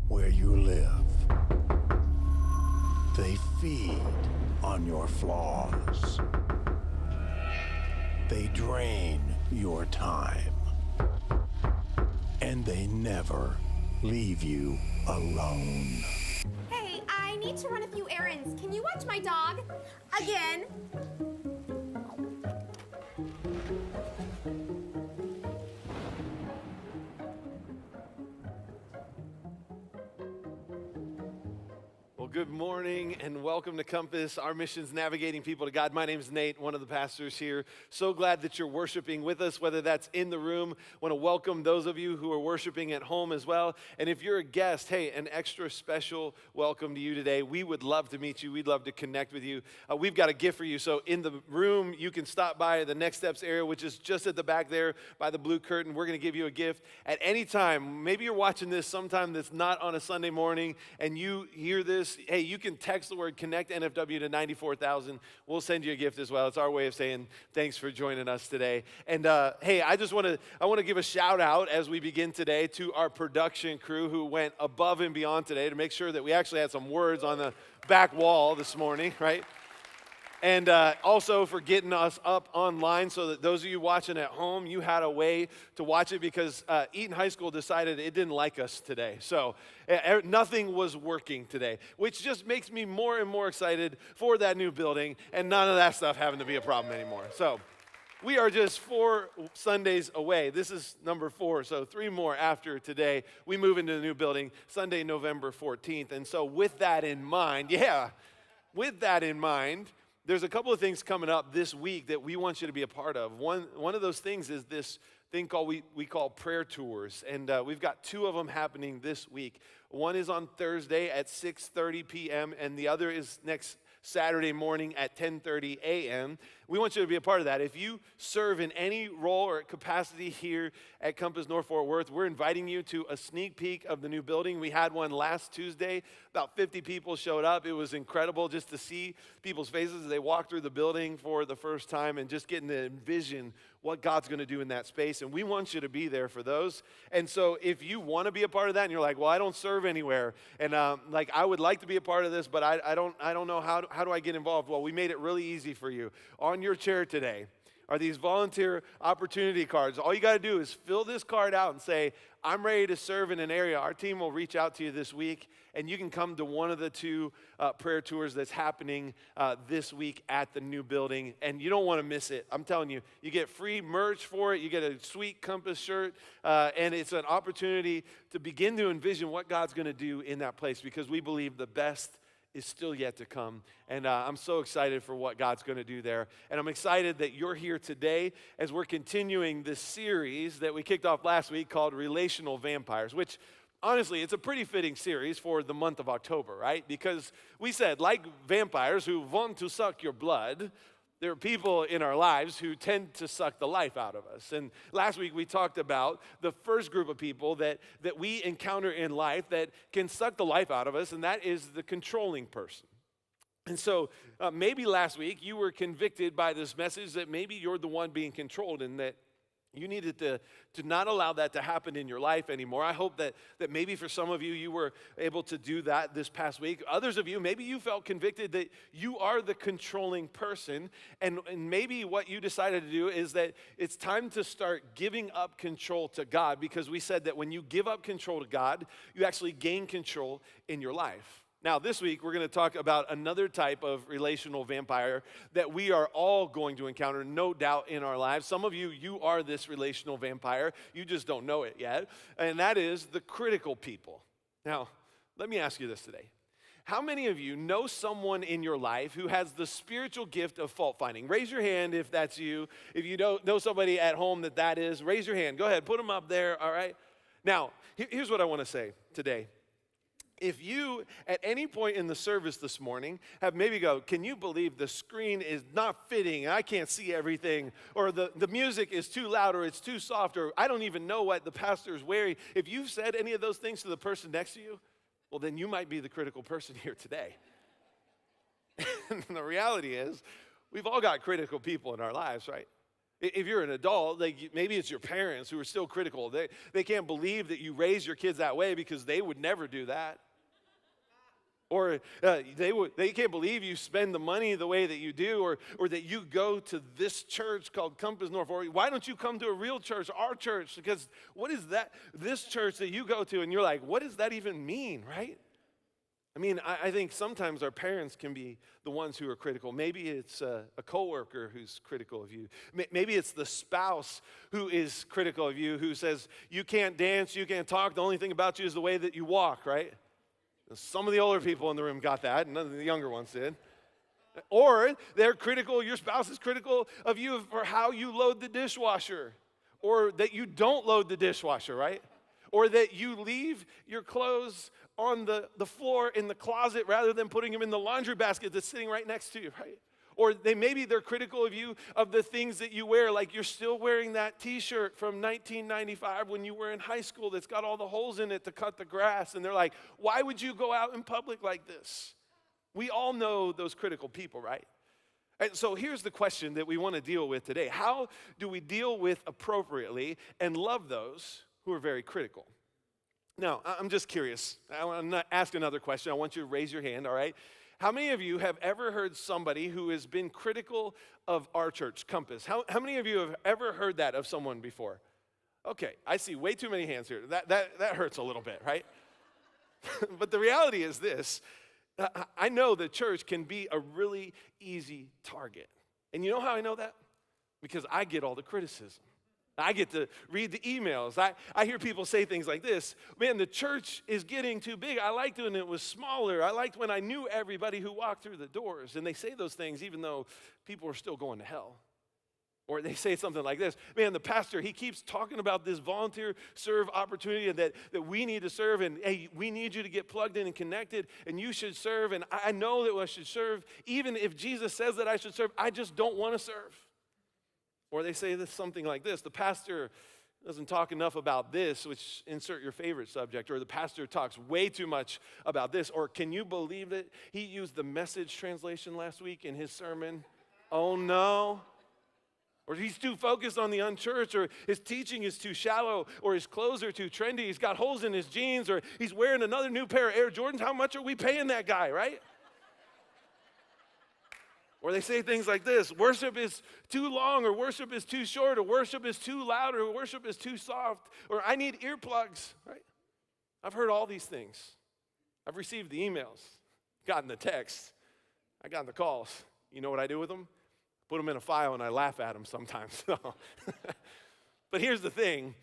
where you live. They feed on your flaws. They drain your time. And they never leave you alone. Hey, I need to run a few errands. Can you watch my dog? Again. Well, good morning and welcome to Compass. Our mission is navigating people to God. My name is Nate, one of the pastors here. So glad that you're worshiping with us, whether that's in the room. Want to welcome those of you who are worshiping at home as well. And if you're a guest, hey, an extra special welcome to you today. We would love to meet you. We'd love to connect with you. We've got a gift for you. So in the room, you can stop by the Next Steps area, which is just at the back there by the blue curtain. We're going to give you a gift at any time. Maybe you're watching this sometime that's not on a Sunday morning and you hear this. Hey, you can text the word Connect NFW to 94,000. We'll send you a gift as well. It's our way of saying thanks for joining us today. And hey, I want to give a shout out as we begin today to our production crew who went above and beyond today to make sure that we actually had some words on the back wall this morning, right? And also for getting us up online so that those of you watching at home, you had a way to watch it because Eaton High School decided it didn't like us today. So nothing was working today, which just makes me more and more excited for that new building and none of that stuff having to be a problem anymore. So we are just 4 Sundays away. This is number 4, so 3 more after today. We move into the new building Sunday, November 14th. And so with that in mind, there's a couple of things coming up this week that we want you to be a part of. One of those things is this thing called we call prayer tours, and we've got 2 of them happening this week. One is on Thursday at 6:30 p.m., and the other is next Saturday morning at 10:30 a.m. We want you to be a part of that. If you serve in any role or capacity here at Compass North Fort Worth, we're inviting you to a sneak peek of the new building. We had one last Tuesday. About 50 people showed up. It was incredible just to see people's faces as they walked through the building for the first time and just getting to envision what God's going to do in that space. And we want you to be there for those. And so if you want to be a part of that and you're like, well, I don't serve anywhere, and like I would like to be a part of this, but I don't know how do I get involved? Well, we made it really easy for you. On your chair today are these volunteer opportunity cards. All you got to do is fill this card out and say, I'm ready to serve in an area. Our team will reach out to you this week, and you can come to one of the 2 prayer tours that's happening this week at the new building, and you don't want to miss it. I'm telling you, you get free merch for it. You get a sweet Compass shirt, and it's an opportunity to begin to envision what God's going to do in that place because we believe the best is still yet to come. And I'm so excited for what God's going to do there. And I'm excited that you're here today as we're continuing this series that we kicked off last week called Relational Vampires, which honestly, it's a pretty fitting series for the month of October, right? Because we said, like vampires who want to suck your blood, there are people in our lives who tend to suck the life out of us. And last week we talked about the first group of people that we encounter in life that can suck the life out of us, and that is the controlling person. And so maybe last week you were convicted by this message that maybe you're the one being controlled and that you needed to not allow that to happen in your life anymore. I hope that maybe for some of you, you were able to do that this past week. Others of you, maybe you felt convicted that you are the controlling person. And maybe what you decided to do is that it's time to start giving up control to God, because we said that when you give up control to God, you actually gain control in your life. Now, this week, we're going to talk about another type of relational vampire that we are all going to encounter, no doubt, in our lives. Some of you, you are this relational vampire. You just don't know it yet. And that is the critical people. Now, let me ask you this today. How many of you know someone in your life who has the spiritual gift of fault finding? Raise your hand if that's you. If you don't know somebody at home that is, raise your hand. Go ahead, put them up there, all right? Now, here's what I want to say today. If you, at any point in the service this morning, have maybe go, can you believe the screen is not fitting and I can't see everything, or the music is too loud or it's too soft, or I don't even know what the pastor is wearing. If you've said any of those things to the person next to you, well, then you might be the critical person here today. And the reality is, we've all got critical people in our lives, right? If you're an adult, maybe it's your parents who are still critical. They can't believe that you raise your kids that way because they would never do that. Or they can't believe you spend the money the way that you do, or that you go to this church called Compass North. Or why don't you come to a real church, our church? Because what is that, this church that you go to? And you're like, what does that even mean, right? I mean, I think sometimes our parents can be the ones who are critical. Maybe it's a coworker who's critical of you. Maybe it's the spouse who is critical of you, who says, you can't dance, you can't talk, the only thing about you is the way that you walk, right? Some of the older people in the room got that, none of the younger ones did. Or they're critical, your spouse is critical of you for how you load the dishwasher, or that you don't load the dishwasher, right? Or that you leave your clothes on the floor in the closet rather than putting them in the laundry basket that's sitting right next to you, right? Or maybe they're critical of you of the things that you wear, like you're still wearing that t-shirt from 1995 when you were in high school that's got all the holes in it to cut the grass. And they're like, why would you go out in public like this? We all know those critical people, right? And so here's the question that we want to deal with today. How do we deal with appropriately and love those who are very critical? Now, I'm just curious. I'm not asking another question. I want you to raise your hand, all right? How many of you have ever heard somebody who has been critical of our church, Compass? How many of you have ever heard that of someone before? Okay, I see way too many hands here. That hurts a little bit, right? But the reality is this. I know the church can be a really easy target. And you know how I know that? Because I get all the criticism. I get to read the emails. I hear people say things like this, man, the church is getting too big. I liked it when it was smaller. I liked when I knew everybody who walked through the doors. And they say those things even though people are still going to hell. Or they say something like this, man, the pastor, he keeps talking about this volunteer serve opportunity that we need to serve, and hey, we need you to get plugged in and connected, and you should serve, and I know that I should serve. Even if Jesus says that I should serve, I just don't want to serve. Or they say something like this, the pastor doesn't talk enough about this, which insert your favorite subject, or the pastor talks way too much about this, or can you believe it? He used the Message translation last week in his sermon. Oh no. Or he's too focused on the unchurched, or his teaching is too shallow, or his clothes are too trendy, he's got holes in his jeans, or he's wearing another new pair of Air Jordans. How much are we paying that guy, right? Or they say things like this, worship is too long, or worship is too short, or worship is too loud, or worship is too soft, or I need earplugs, right? I've heard all these things. I've received the emails, gotten the texts, I got the calls. You know what I do with them? Put them in a file and I laugh at them sometimes. But here's the thing.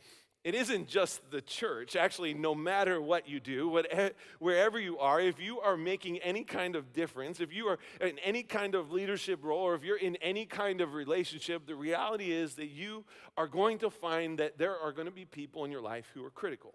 It isn't just the church. Actually, no matter what you do, wherever you are, if you are making any kind of difference, if you are in any kind of leadership role, or if you're in any kind of relationship, the reality is that you are going to find that there are going to be people in your life who are critical.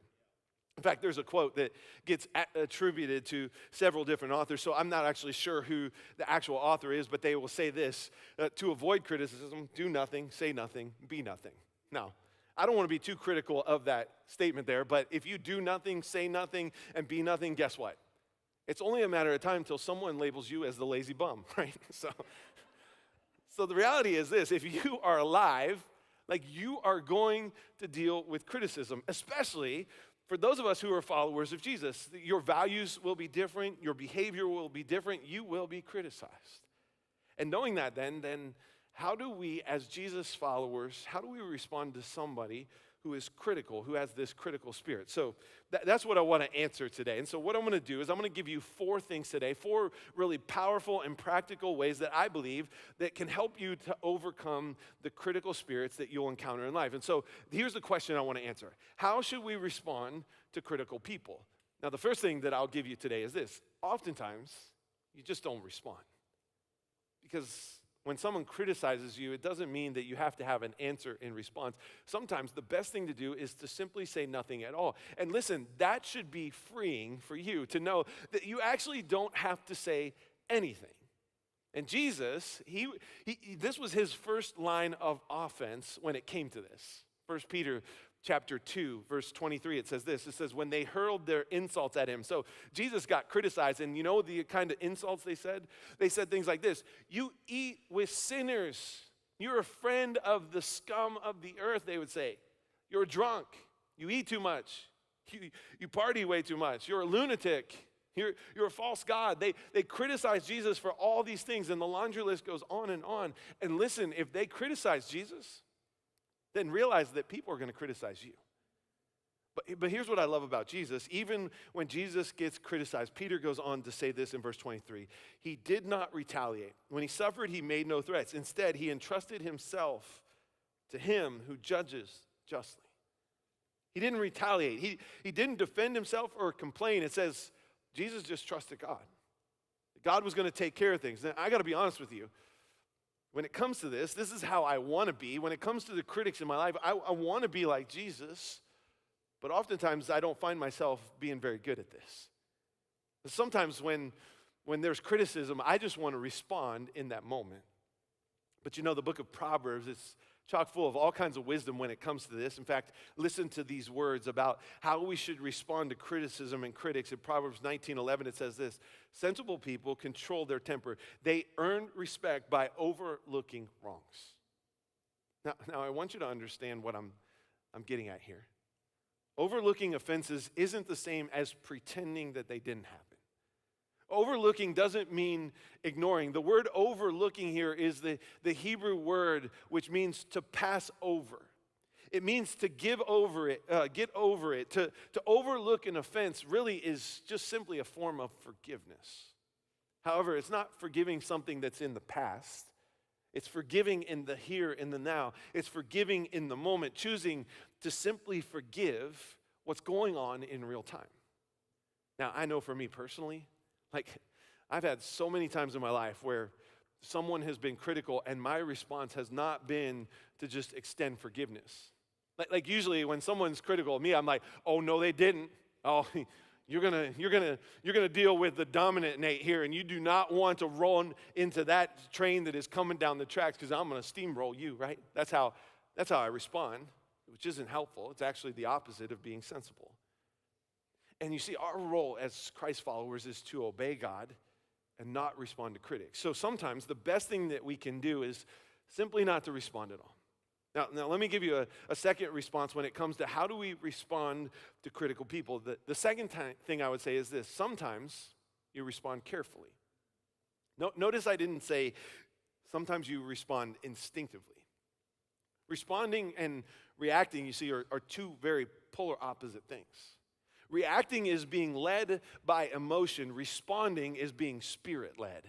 In fact, there's a quote that gets attributed to several different authors, so I'm not actually sure who the actual author is, but they will say this, to avoid criticism, do nothing, say nothing, be nothing. Now, I don't want to be too critical of that statement there, but if you do nothing, say nothing, and be nothing, guess what? It's only a matter of time until someone labels you as the lazy bum, right? So the reality is this, if you are alive, like you are going to deal with criticism, especially for those of us who are followers of Jesus. Your values will be different, your behavior will be different, you will be criticized. And knowing that then how do we, as Jesus followers, how do we respond to somebody who is critical, who has this critical spirit? So that's what I want to answer today. And so what I'm going to do is I'm going to give you 4 things today, 4 really powerful and practical ways that I believe that can help you to overcome the critical spirits that you'll encounter in life. And so here's the question I want to answer. How should we respond to critical people? Now, the first thing that I'll give you today is this. Oftentimes, you just don't respond. Because when someone criticizes you, it doesn't mean that you have to have an answer in response. Sometimes the best thing to do is to simply say nothing at all. And listen, that should be freeing for you to know that you actually don't have to say anything. And Jesus, this was his first line of offense when it came to this. 1 Peter chapter 2, verse 23, it says this. It says, when they hurled their insults at him. So Jesus got criticized, and you know the kind of insults they said? They said things like this, you eat with sinners. You're a friend of the scum of the earth, they would say. You're a drunk. You eat too much. You party way too much. You're a lunatic. You're a false god. They criticize Jesus for all these things, and the laundry list goes on. And listen, if they criticize Jesus, then realize that people are going to criticize you. But here's what I love about Jesus. Even when Jesus gets criticized, Peter goes on to say this in verse 23. He did not retaliate. When he suffered, he made no threats. Instead, he entrusted himself to him who judges justly. He didn't retaliate. He didn't defend himself or complain. It says Jesus just trusted God. God was going to take care of things. Now, I got to be honest with you. When it comes to this is how I want to be. When it comes to the critics in my life, I want to be like Jesus. But oftentimes, I don't find myself being very good at this. Sometimes when there's criticism, I just want to respond in that moment. But the book of Proverbs is chock full of all kinds of wisdom when it comes to this. In fact, listen to these words about how we should respond to criticism and critics. In Proverbs 19:11, it says this: sensible people control their temper. They earn respect by overlooking wrongs. Now I want you to understand what I'm getting at here. Overlooking offenses isn't the same as pretending that they didn't happen. Overlooking doesn't mean ignoring. The word overlooking here is the Hebrew word which means to pass over. It means to give over it, get over it. To overlook an offense really is just simply a form of forgiveness. However, it's not forgiving something that's in the past. It's forgiving in the here, in the now. It's forgiving in the moment, choosing to simply forgive what's going on in real time. Now, I know for me personally, I've had so many times in my life where someone has been critical and my response has not been to just extend forgiveness. Usually when someone's critical of me, I'm like, oh, no, they didn't. Oh, you're gonna deal with the dominant Nate here, and you do not want to roll into that train that is coming down the tracks because I'm gonna steamroll you, right? That's how I respond, which isn't helpful. It's actually the opposite of being sensible. And you see, our role as Christ followers is to obey God and not respond to critics. So sometimes the best thing that we can do is simply not to respond at all. Now let me give you a second response when it comes to how do we respond to critical people. The second thing I would say is this: sometimes you respond carefully. Notice I didn't say sometimes you respond instinctively. Responding and reacting, you see, are two very polar opposite things. Reacting is being led by emotion. Responding is being spirit-led.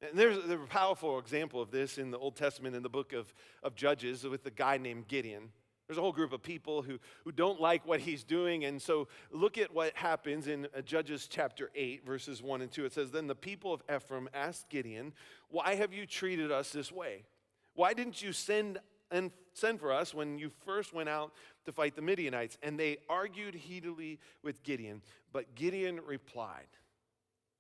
And there's a powerful example of this in the Old Testament in the book of Judges with a guy named Gideon. There's a whole group of people who don't like what he's doing. And so look at what happens in Judges chapter 8, verses 1 and 2. It says, "Then the people of Ephraim asked Gideon, 'Why have you treated us this way? Why didn't you send for us when you first went out to fight the Midianites?' And they argued heatedly with Gideon. But Gideon replied."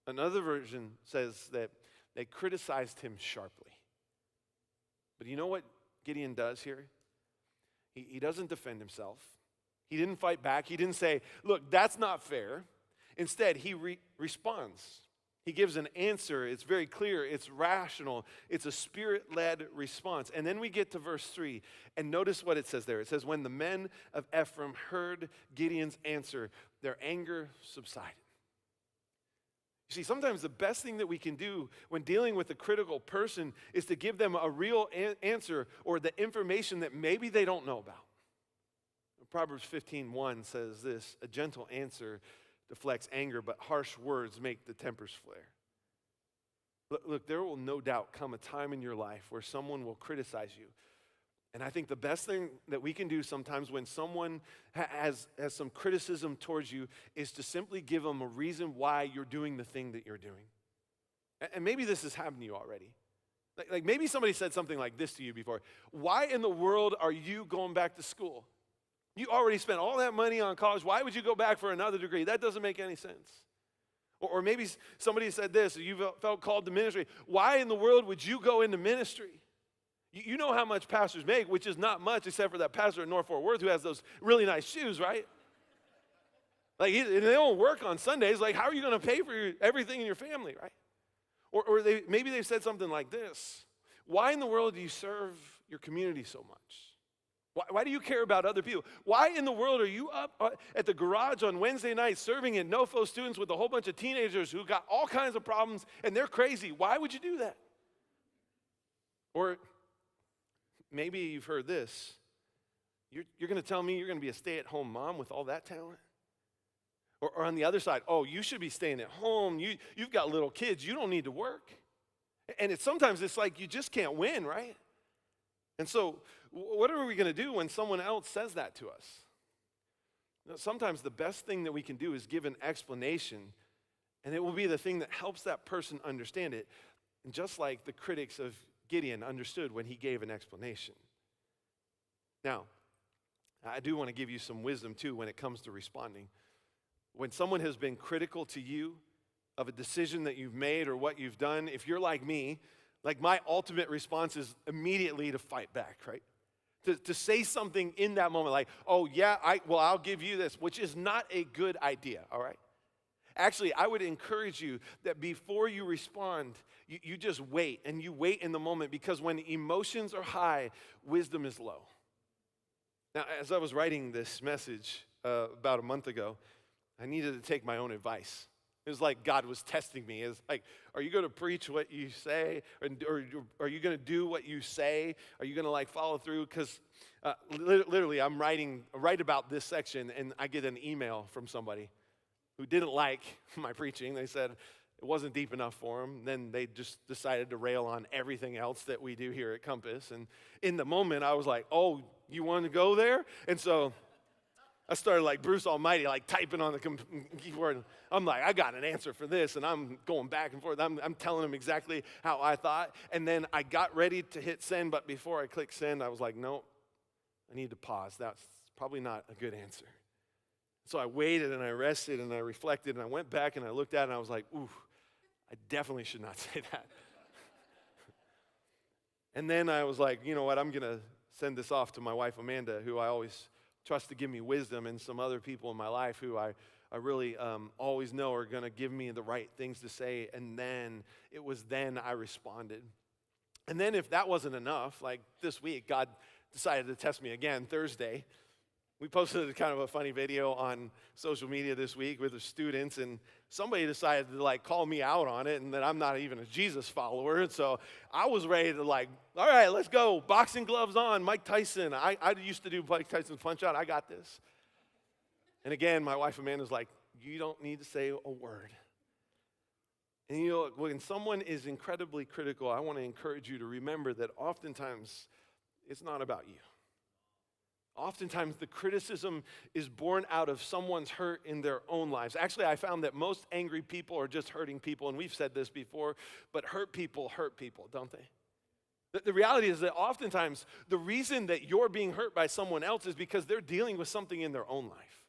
Another version says that they criticized him sharply. But you know what Gideon does here? He doesn't defend himself. He didn't fight back. He didn't say, "Look, that's not fair." Instead, he responds. He gives an answer. It's very clear. It's rational. It's a spirit-led response. And then we get to verse 3, and notice what it says there. It says, "When the men of Ephraim heard Gideon's answer, their anger subsided." You see, sometimes the best thing that we can do when dealing with a critical person is to give them a real answer or the information that maybe they don't know about. Proverbs 15:1 says this: "A gentle answer deflects anger, but harsh words make the tempers flare." Look, there will no doubt come a time in your life where someone will criticize you. And I think the best thing that we can do sometimes when someone has some criticism towards you is to simply give them a reason why you're doing the thing that you're doing. And maybe this has happened to you already. Like maybe somebody said something like this to you before: "Why in the world are you going back to school? You already spent all that money on college. Why would you go back for another degree? That doesn't make any sense." Or maybe somebody said this: you felt called to ministry. "Why in the world would you go into ministry? You know how much pastors make, which is not much except for that pastor at North Fort Worth who has those really nice shoes, right? They don't work on Sundays. How are you going to pay for everything in your family, right?" Or maybe they've said something like this: Why in the world do you serve your community so much? Why do you care about other people? Why in the world are you up at the garage on Wednesday night serving at NoFo students with a whole bunch of teenagers who got all kinds of problems and they're crazy? Why would you do that? Or maybe you've heard this. You're going to tell me you're going to be a stay-at-home mom with all that talent? Or on the other side, oh, you should be staying at home. You've got little kids. You don't need to work. And sometimes it's like you just can't win, right? And so what are we going to do when someone else says that to us? Sometimes the best thing that we can do is give an explanation, and it will be the thing that helps that person understand it, and just like the critics of Gideon understood when he gave an explanation. Now, I do want to give you some wisdom, too, when it comes to responding. When someone has been critical to you of a decision that you've made or what you've done, if you're like me, like my ultimate response is immediately to fight back, right? To say something in that moment like, oh yeah, I'll give you this, which is not a good idea, all right? Actually, I would encourage you that before you respond, you just wait, and you wait in the moment, because when emotions are high, wisdom is low. Now, as I was writing this message about a month ago, I needed to take my own advice. It was like God was testing me. It's like, are you going to preach what you say? Or are you going to do what you say? Are you going to like follow through? Because literally I'm right about this section, and I get an email from somebody who didn't like my preaching. They said it wasn't deep enough for them. Then they just decided to rail on everything else that we do here at Compass. And in the moment, I was like, oh, you want to go there? And so I started like Bruce Almighty, like typing on the keyboard. I'm like, I got an answer for this, and I'm going back and forth. I'm telling him exactly how I thought. And then I got ready to hit send, but before I clicked send, I was like, no, I need to pause. That's probably not a good answer. So I waited, and I rested, and I reflected, and I went back, and I looked at it, and I was like, ooh, I definitely should not say that. And then I was like, you know what, I'm going to send this off to my wife, Amanda, who I always trust to give me wisdom, and some other people in my life who I really always know are going to give me the right things to say. And then I responded. And then if that wasn't enough, like this week, God decided to test me again Thursday. We posted kind of a funny video on social media this week with the students, and somebody decided to like call me out on it, and that I'm not even a Jesus follower. And so I was ready to like, all right, let's go. Boxing gloves on, Mike Tyson. I used to do Mike Tyson's Punch Out. I got this. And again, my wife Amanda's like, you don't need to say a word. And you know, when someone is incredibly critical, I want to encourage you to remember that oftentimes it's not about you. Oftentimes, the criticism is born out of someone's hurt in their own lives. Actually, I found that most angry people are just hurting people, and we've said this before, but hurt people, don't they? The reality is that oftentimes, the reason that you're being hurt by someone else is because they're dealing with something in their own life.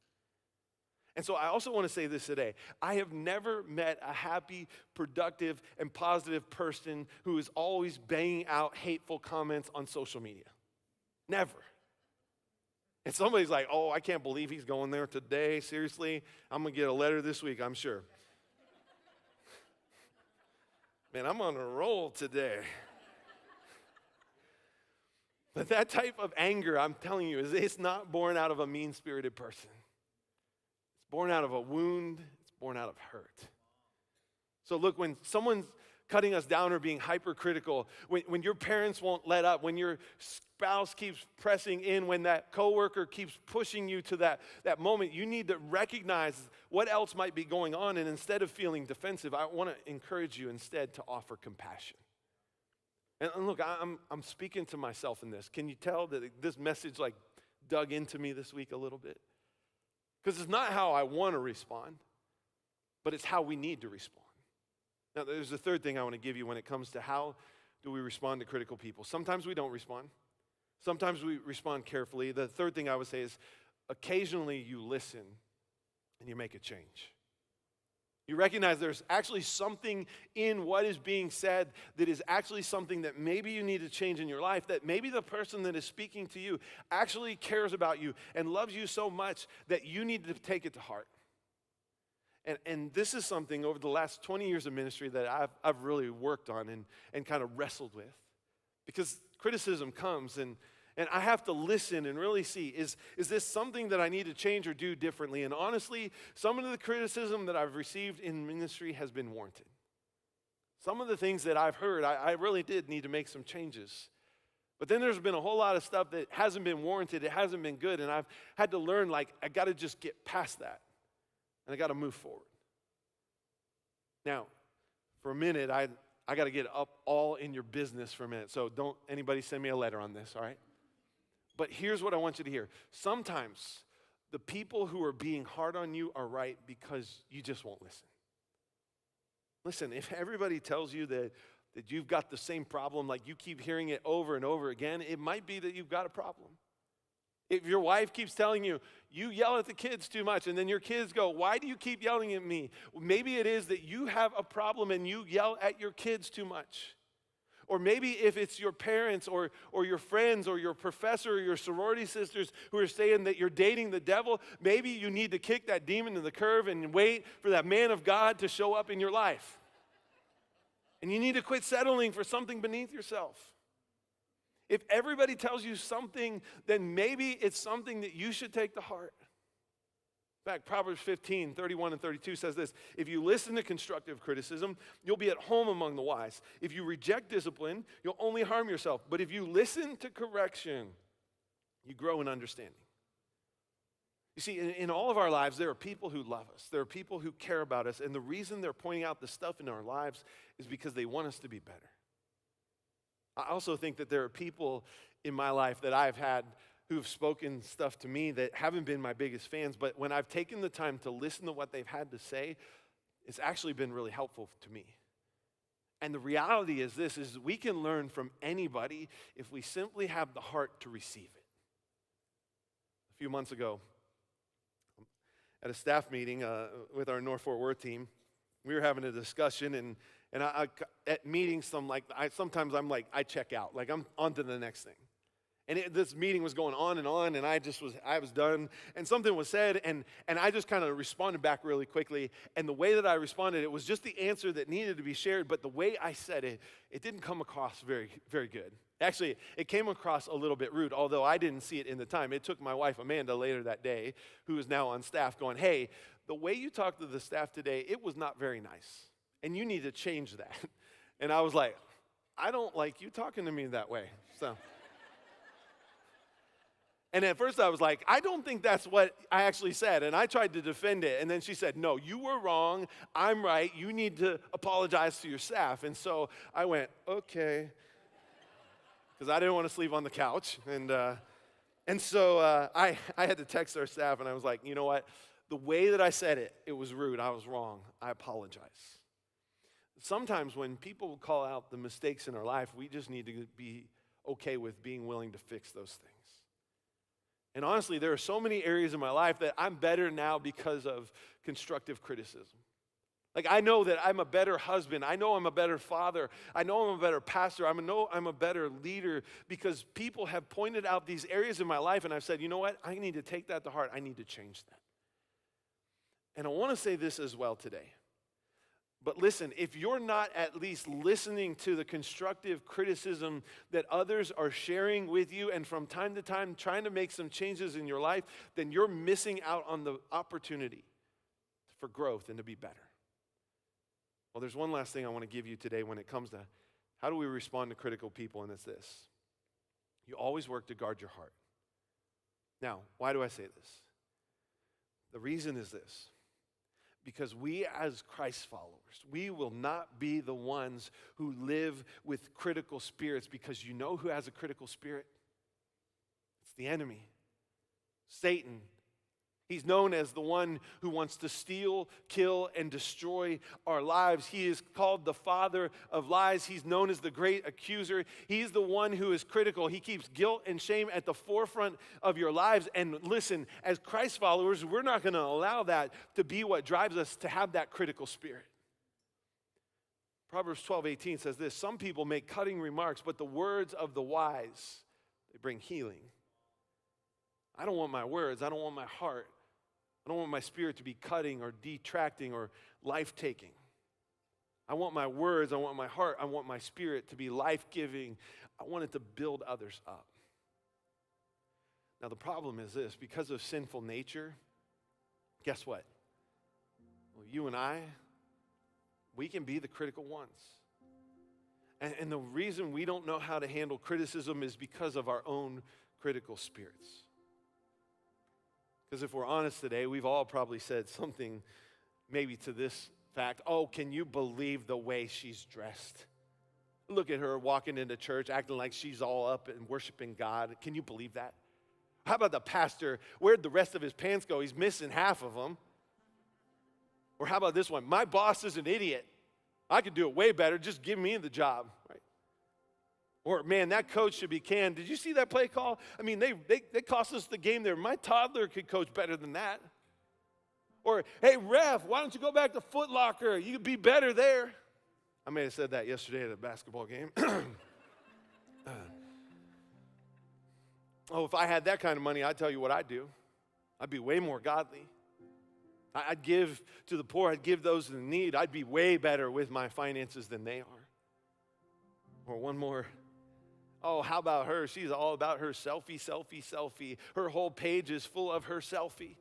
And so I also want to say this today. I have never met a happy, productive, and positive person who is always banging out hateful comments on social media. Never. And somebody's like, oh, I can't believe he's going there today. Seriously, I'm going to get a letter this week, I'm sure. Man, I'm on a roll today. But that type of anger, I'm telling you, it's not born out of a mean-spirited person. It's born out of a wound. It's born out of hurt. So look, when someone's cutting us down or being hypercritical, when your parents won't let up, when your spouse keeps pressing in, when that coworker keeps pushing you to that moment, you need to recognize what else might be going on, and instead of feeling defensive, I want to encourage you instead to offer compassion. And look, I'm speaking to myself in this. Can you tell that this message like dug into me this week a little bit? Because it's not how I want to respond, but it's how we need to respond. Now, there's a third thing I want to give you when it comes to how do we respond to critical people. Sometimes we don't respond. Sometimes we respond carefully. The third thing I would say is occasionally you listen and you make a change. You recognize there's actually something in what is being said that is actually something that maybe you need to change in your life, that maybe the person that is speaking to you actually cares about you and loves you so much that you need to take it to heart. And this is something over the last 20 years of ministry that I've really worked on and kind of wrestled with. Because criticism comes and I have to listen and really see, is this something that I need to change or do differently? And honestly, some of the criticism that I've received in ministry has been warranted. Some of the things that I've heard, I really did need to make some changes. But then there's been a whole lot of stuff that hasn't been warranted, it hasn't been good, and I've had to learn, like, I got to just get past that, and I got to move forward. Now, for a minute, I got to get up all in your business for a minute, so don't anybody send me a letter on this, all right? But here's what I want you to hear. Sometimes the people who are being hard on you are right because you just won't listen. Listen, if everybody tells you that you've got the same problem, like you keep hearing it over and over again, it might be that you've got a problem. If your wife keeps telling you, you yell at the kids too much, and then your kids go, why do you keep yelling at me? Maybe it is that you have a problem and you yell at your kids too much. Or maybe if it's your parents or your friends or your professor or your sorority sisters who are saying that you're dating the devil, maybe you need to kick that demon to the curb and wait for that man of God to show up in your life. And you need to quit settling for something beneath yourself. If everybody tells you something, then maybe it's something that you should take to heart. In fact, Proverbs 15, 31 and 32 says this: if you listen to constructive criticism, you'll be at home among the wise. If you reject discipline, you'll only harm yourself. But if you listen to correction, you grow in understanding. You see, in all of our lives, there are people who love us. There are people who care about us. And the reason they're pointing out the stuff in our lives is because they want us to be better. I also think that there are people in my life that I've had who've spoken stuff to me that haven't been my biggest fans, but when I've taken the time to listen to what they've had to say, it's actually been really helpful to me. And the reality is this, is we can learn from anybody if we simply have the heart to receive it. A few months ago, at a staff meeting with our North Fort Worth team, we were having a discussion, and at meetings, sometimes I'm like, I check out, like I'm on to the next thing. And this meeting was going on, and I was done, and something was said, and I just kind of responded back really quickly, and the way that I responded, it was just the answer that needed to be shared, but the way I said it, it didn't come across very, very good. Actually, it came across a little bit rude, although I didn't see it in the time. It took my wife, Amanda, later that day, who is now on staff, going, hey, the way you talked to the staff today, it was not very nice, and you need to change that. And I was like, I don't like you talking to me that way, so... And at first I was like, I don't think that's what I actually said. And I tried to defend it. And then she said, no, you were wrong. I'm right. You need to apologize to your staff. And so I went, okay. Because I didn't want to sleep on the couch. And so I had to text our staff. And I was like, you know what? The way that I said it, it was rude. I was wrong. I apologize. Sometimes when people call out the mistakes in our life, we just need to be okay with being willing to fix those things. And honestly, there are so many areas in my life that I'm better now because of constructive criticism. Like, I know that I'm a better husband. I know I'm a better father. I know I'm a better pastor. I know I'm a better leader because people have pointed out these areas in my life, and I've said, you know what? I need to take that to heart. I need to change that. And I want to say this as well today. But listen, if you're not at least listening to the constructive criticism that others are sharing with you and from time to time trying to make some changes in your life, then you're missing out on the opportunity for growth and to be better. Well, there's one last thing I want to give you today when it comes to how do we respond to critical people, and it's this. You always work to guard your heart. Now, why do I say this? The reason is this. Because we as Christ followers, we will not be the ones who live with critical spirits, because you know who has a critical spirit? It's the enemy, Satan. He's known as the one who wants to steal, kill, and destroy our lives. He is called the father of lies. He's known as the great accuser. He's the one who is critical. He keeps guilt and shame at the forefront of your lives. And listen, as Christ followers, we're not going to allow that to be what drives us to have that critical spirit. Proverbs 12:18 says this: some people make cutting remarks, but the words of the wise, they bring healing. I don't want my words, I don't want my heart, I don't want my spirit to be cutting or detracting or life-taking. I want my words, I want my heart, I want my spirit to be life-giving. I want it to build others up. Now the problem is this, because of sinful nature, guess what? Well, you and I, we can be the critical ones. And the reason we don't know how to handle criticism is because of our own critical spirits. Because if we're honest today, we've all probably said something maybe to this fact. Oh, can you believe the way she's dressed? Look at her walking into church, acting like she's all up and worshiping God. Can you believe that? How about the pastor? Where'd the rest of his pants go? He's missing half of them. Or how about this one? My boss is an idiot. I could do it way better. Just give me the job. Right? Or, man, that coach should be canned. Did you see that play call? I mean, they cost us the game there. My toddler could coach better than that. Or, hey, ref, why don't you go back to Foot Locker? You could be better there. I may have said that yesterday at a basketball game. Oh, if I had that kind of money, I'd tell you what I'd do. I'd be way more godly. I'd give to the poor. I'd give those in need. I'd be way better with my finances than they are. Or one more. Oh, how about her? She's all about her selfie, selfie, selfie. Her whole page is full of her selfie.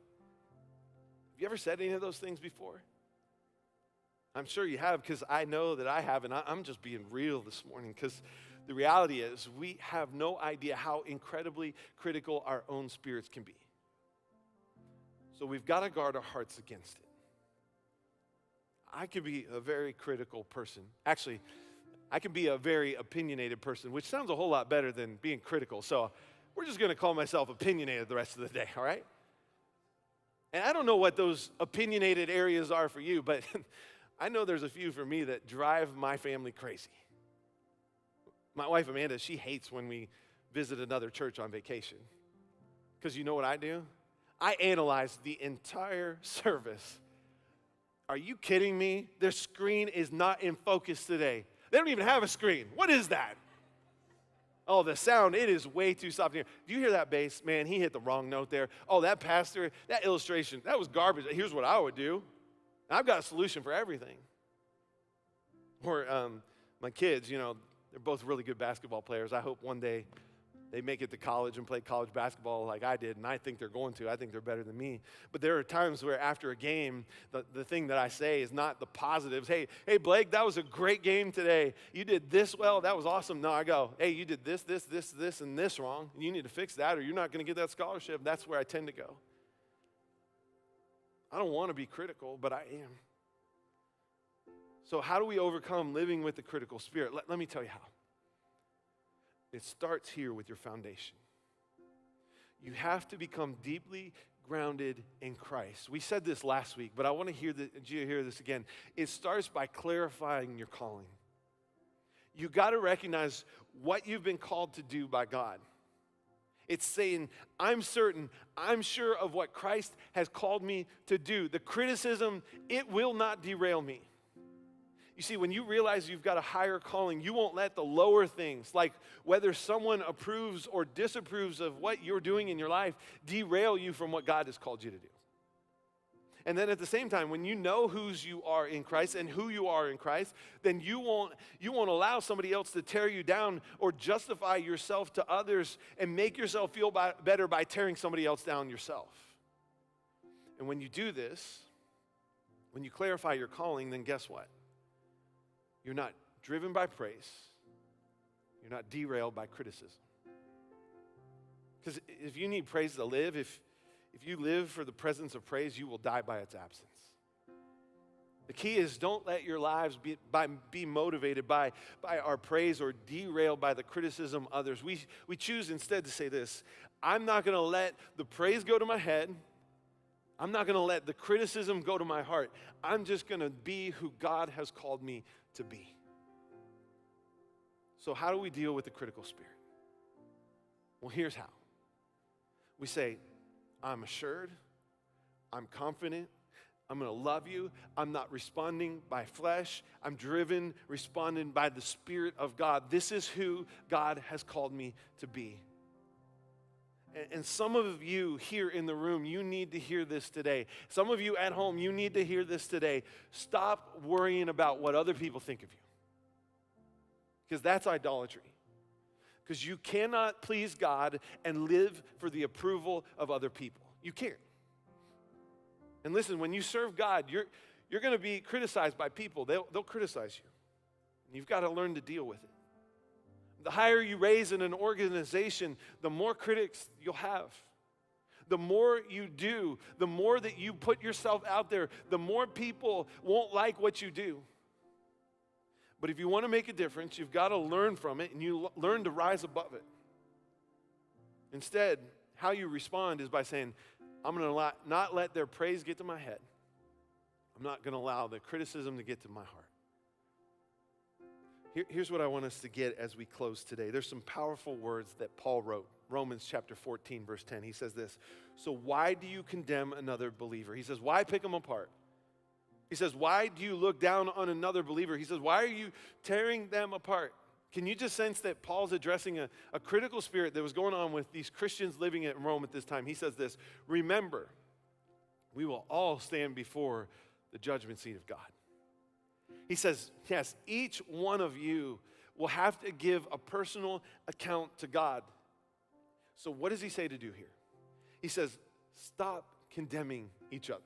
Have you ever said any of those things before? I'm sure you have, because I know that I have, and I'm just being real this morning, because the reality is we have no idea how incredibly critical our own spirits can be. So we've got to guard our hearts against it. I can be a very critical person. Actually, I can be a very opinionated person, which sounds a whole lot better than being critical. So we're just going to call myself opinionated the rest of the day, all right? And I don't know what those opinionated areas are for you, but I know there's a few for me that drive my family crazy. My wife, Amanda, she hates when we visit another church on vacation. Because you know what I do? I analyze the entire service. Are you kidding me? Their screen is not in focus today. They don't even have a screen. What is that? Oh, the sound, it is way too soft here. Do you hear that bass? Man, he hit the wrong note there. Oh, that pastor, that illustration, that was garbage. Here's what I would do. I've got a solution for everything. Or my kids, you know, they're both really good basketball players. I hope one day they make it to college and play college basketball like I did, and I think they're going to. I think they're better than me. But there are times where after a game, the thing that I say is not the positives. Hey, Blake, that was a great game today. You did this well. That was awesome. No, I go, hey, you did this, and this wrong. You need to fix that or you're not going to get that scholarship. That's where I tend to go. I don't want to be critical, but I am. So how do we overcome living with the critical spirit? Let me tell you how. It starts here with your foundation. You have to become deeply grounded in Christ. We said this last week, but I want to hear this again. It starts by clarifying your calling. You got to recognize what you've been called to do by God. It's saying, I'm certain, I'm sure of what Christ has called me to do. The criticism, it will not derail me. You see, when you realize you've got a higher calling, you won't let the lower things, like whether someone approves or disapproves of what you're doing in your life, derail you from what God has called you to do. And then at the same time, when you know whose you are in Christ and who you are in Christ, then you won't allow somebody else to tear you down or justify yourself to others and make yourself feel better by tearing somebody else down yourself. And when you do this, when you clarify your calling, then guess what? You're not driven by praise. You're not derailed by criticism. Because if you need praise to live, if you live for the presence of praise, you will die by its absence. The key is don't let your lives be motivated by our praise or derailed by the criticism of others. We choose instead to say this: I'm not going to let the praise go to my head. I'm not going to let the criticism go to my heart. I'm just going to be who God has called me to be. So how do we deal with the critical spirit? Well, here's how. We say, I'm assured, I'm confident, I'm going to love you. I'm not responding by flesh. I'm driven, responding by the Spirit of God. This is who God has called me to be. And some of you here in the room, you need to hear this today. Some of you at home, you need to hear this today. Stop worrying about what other people think of you. Because that's idolatry. Because you cannot please God and live for the approval of other people. You can't. And listen, when you serve God, you're going to be criticized by people. They'll criticize you. And you've got to learn to deal with it. The higher you raise in an organization, the more critics you'll have. The more you do, the more that you put yourself out there, the more people won't like what you do. But if you want to make a difference, you've got to learn from it, and you learn to rise above it. Instead, how you respond is by saying, I'm going to not let their praise get to my head. I'm not going to allow the criticism to get to my heart. Here's what I want us to get as we close today. There's some powerful words that Paul wrote. Romans chapter 14, verse 10. He says this, so why do you condemn another believer? He says, why pick them apart? He says, why do you look down on another believer? He says, why are you tearing them apart? Can you just sense that Paul's addressing a critical spirit that was going on with these Christians living in Rome at this time? He says this, remember, we will all stand before the judgment seat of God. He says, yes, each one of you will have to give a personal account to God. So what does he say to do here? He says, stop condemning each other.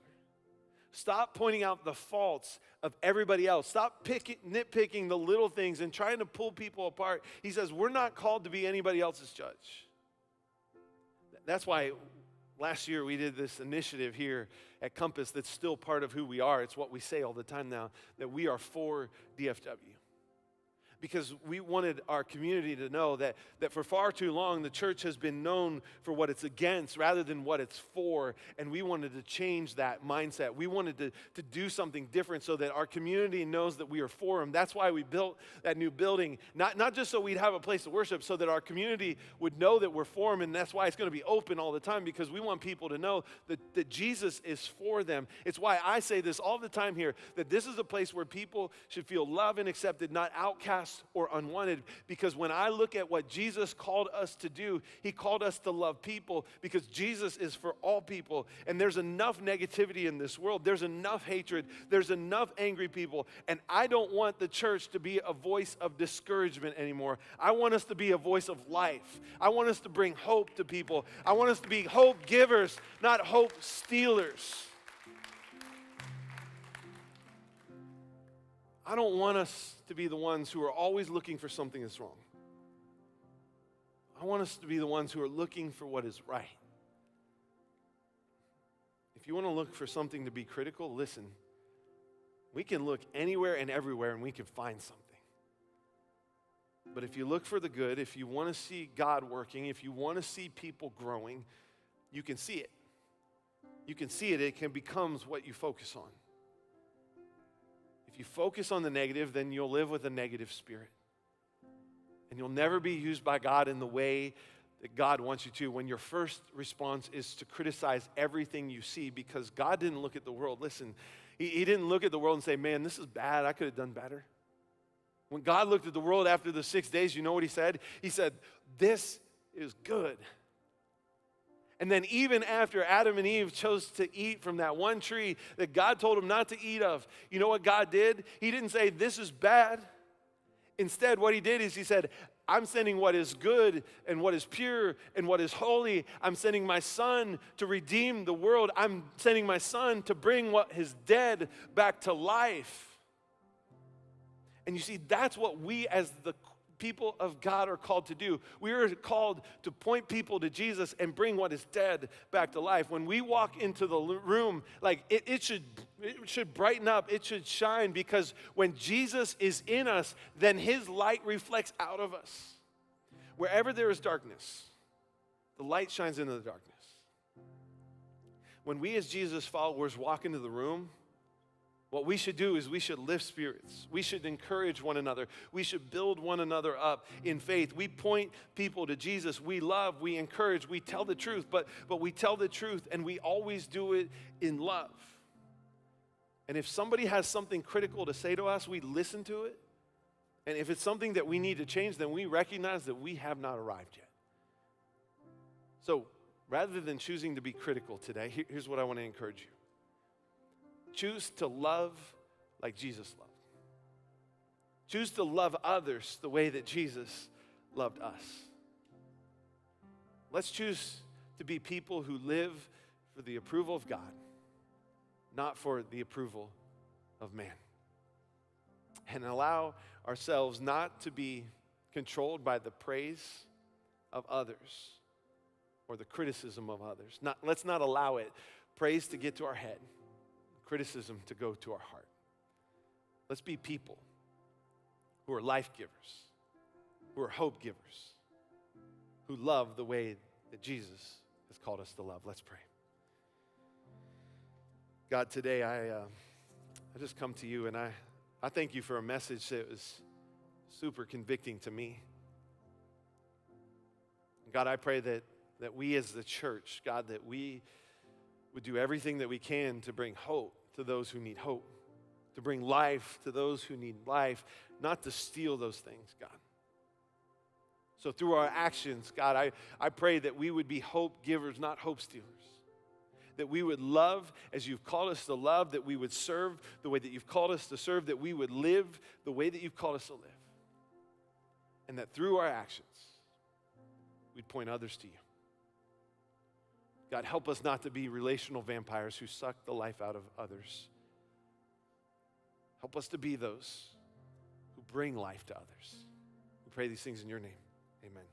Stop pointing out the faults of everybody else. Stop nitpicking the little things and trying to pull people apart. He says, we're not called to be anybody else's judge. That's why last year we did this initiative here at Compass that's still part of who we are. It's what we say all the time now, that we are for DFW. Because we wanted our community to know that for far too long, the church has been known for what it's against rather than what it's for, and we wanted to change that mindset. We wanted to do something different so that our community knows that we are for them. That's why we built that new building, not just so we'd have a place to worship, so that our community would know that we're for them, and that's why it's going to be open all the time, because we want people to know that Jesus is for them. It's why I say this all the time here, that this is a place where people should feel loved and accepted, not outcast or unwanted, because when I look at what Jesus called us to do, he called us to love people because Jesus is for all people. And there's enough negativity in this world. There's enough hatred. There's enough angry people. And I don't want the church to be a voice of discouragement anymore. I want us to be a voice of life. I want us to bring hope to people. I want us to be hope givers, not hope stealers. I don't want us to be the ones who are always looking for something that's wrong. I want us to be the ones who are looking for what is right. If you want to look for something to be critical, listen. We can look anywhere and everywhere and we can find something. But if you look for the good, if you want to see God working, if you want to see people growing, you can see it. You can see it. It becomes what you focus on. If you focus on the negative, then you'll live with a negative spirit. And you'll never be used by God in the way that God wants you to, when your first response is to criticize everything you see, because God didn't look at the world. Listen, he didn't look at the world and say, man, this is bad. I could have done better. When God looked at the world after the 6 days, you know what he said? He said, this is good. And then even after Adam and Eve chose to eat from that one tree that God told them not to eat of, you know what God did? He didn't say, this is bad. Instead, what he did is he said, I'm sending what is good and what is pure and what is holy. I'm sending my son to redeem the world. I'm sending my son to bring what is dead back to life. And you see, that's what we as the people of God are called to do. We are called to point people to Jesus and bring what is dead back to life. When we walk into the room, like it should brighten up, it should shine, because when Jesus is in us, then his light reflects out of us. Wherever there is darkness, the light shines into the darkness. When we as Jesus followers walk into the room, what we should do is we should lift spirits. We should encourage one another. We should build one another up in faith. We point people to Jesus. We love, we encourage, we tell the truth, but we tell the truth and we always do it in love. And if somebody has something critical to say to us, we listen to it. And if it's something that we need to change, then we recognize that we have not arrived yet. So rather than choosing to be critical today, here's what I want to encourage you. Choose to love like Jesus loved. Choose to love others the way that Jesus loved us. Let's choose to be people who live for the approval of God, not for the approval of man. And allow ourselves not to be controlled by the praise of others or the criticism of others. Let's not allow it, praise to get to our head, criticism to go to our heart. Let's be people who are life givers, who are hope givers, who love the way that Jesus has called us to love. Let's pray. God, today I just come to you and I thank you for a message that was super convicting to me. God, I pray that we as the church, God, that we would do everything that we can to bring hope to those who need hope, to bring life to those who need life, not to steal those things, God. So through our actions, God, I pray that we would be hope givers, not hope stealers. That we would love as you've called us to love, that we would serve the way that you've called us to serve, that we would live the way that you've called us to live. And that through our actions, we'd point others to you. God, help us not to be relational vampires who suck the life out of others. Help us to be those who bring life to others. We pray these things in your name. Amen.